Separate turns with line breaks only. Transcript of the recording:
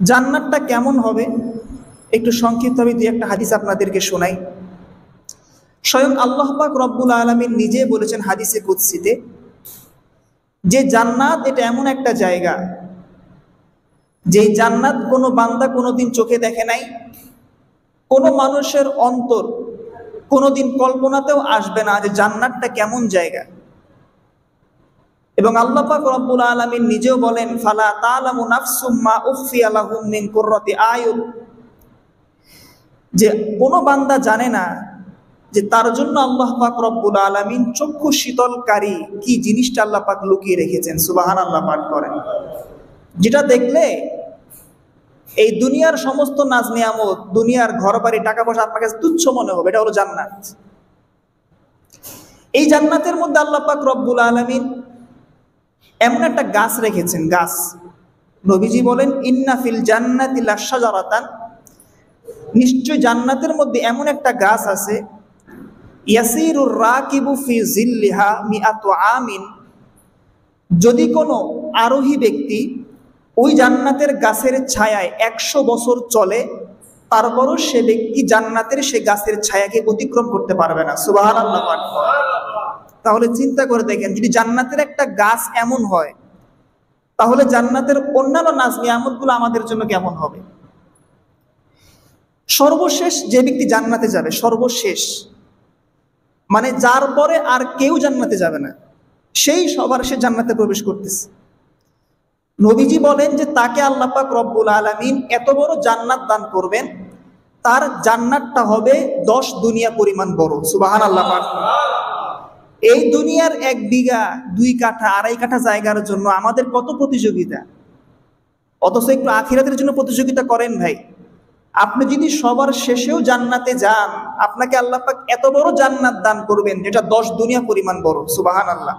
জান্নাতটা কেমন হবে একটু সংক্ষিপ্তভাবে দুই একটা হাদিস আপনাদেরকে শোনাই। স্বয়ং আল্লাহ পাক রব্বুল আলামিন নিজে বলেছেন হাদিসে কুদসিতে যে জান্নাত এটা এমন একটা জায়গা যে জান্নাত কোনো বান্দা কোনোদিন চোখে দেখে নাই, কোনো মানুষের অন্তর কোনোদিন কল্পনাতেও আসবে না যে জান্নাতটা কেমন জায়গা। এবং আল্লাহ পাক রব্বুল আলামিন নিজেও বলেন ফালা তা'লামু নাফসুম মা উখফিয়া লাহুম মিন কুররাতি আয়ুন, যে কোনো বান্দা জানে না যে তার জন্য আল্লাহ পাক রব্বুল আলামিন চক্ষু শীতলকারী কি জিনিসটা আল্লাহ পাক লুকিয়ে রেখেছেন। সুবহানাল্লাহ পাঠ করেন। যেটা দেখলে এই দুনিয়ার সমস্ত নাজ নিয়ামত, দুনিয়ার ঘর বাড়ি টাকা পয়সা আপনার কাছে তুচ্ছ মনে হবে। এটা হলো জান্নাত। এই জান্নাতের মধ্যে আল্লাহ পাক রব্বুল আলামিন এমন একটা গাছ রেখেছেন। গাছ, নবীজি বলেন ইন্না ফিল জান্নাতি লাশজারাতান, নিশ্চয় জান্নাতের মধ্যে এমন একটা গাছ আছে ইয়াসিরুর রাকিবু ফি জিল্লিহা মিআতু আমিন, যদি কোনো আরোহী ব্যক্তি ওই জান্নাতের গাছের ছায়ায় 100 বছর চলে, তারপরও সে ব্যক্তি জান্নাতের সে গাছের ছায়াকে অতিক্রম করতে পারবে না। সুবহানাল্লাহ। তাহলে চিন্তা করে দেখেন, যদি জান্নাতের একটা গাছ এমন হয়, তাহলে জান্নাতের অন্যান্য নাজ নিয়ামতগুলো আমাদের জন্য কেমন হবে। সর্বশেষ যে ব্যক্তি জান্নাতে যাবে, সর্বশেষ মানে যার পরে আর কেউ জান্নাতে যাবে না, সেই সবার সে জান্নাতে প্রবেশ করতেছে। নবীজি বলেন যে তাকে আল্লাহ পাক রব্বুল আলামিন এত বড় জান্নাত দান করবেন, তার জান্নাতটা হবে 10 দুনিয়া পরিমাণ বড়। সুবহানাল্লাহ। এই দুনিয়ার 1 বিঘা 2 কাঠা 2.5 কাঠা জায়গার জন্য আমাদের কত প্রতিযোগিতা, অথচ একটু আখিরাতের জন্য প্রতিযোগিতা করেন ভাই। আপনি যদি সবার শেষেও জান্নাতে যান, আপনাকে আল্লাহ পাক এত বড় জান্নাত দান করবেন যেটা 10 দুনিয়া পরিমাণ বড়। সুবহানাল্লাহ।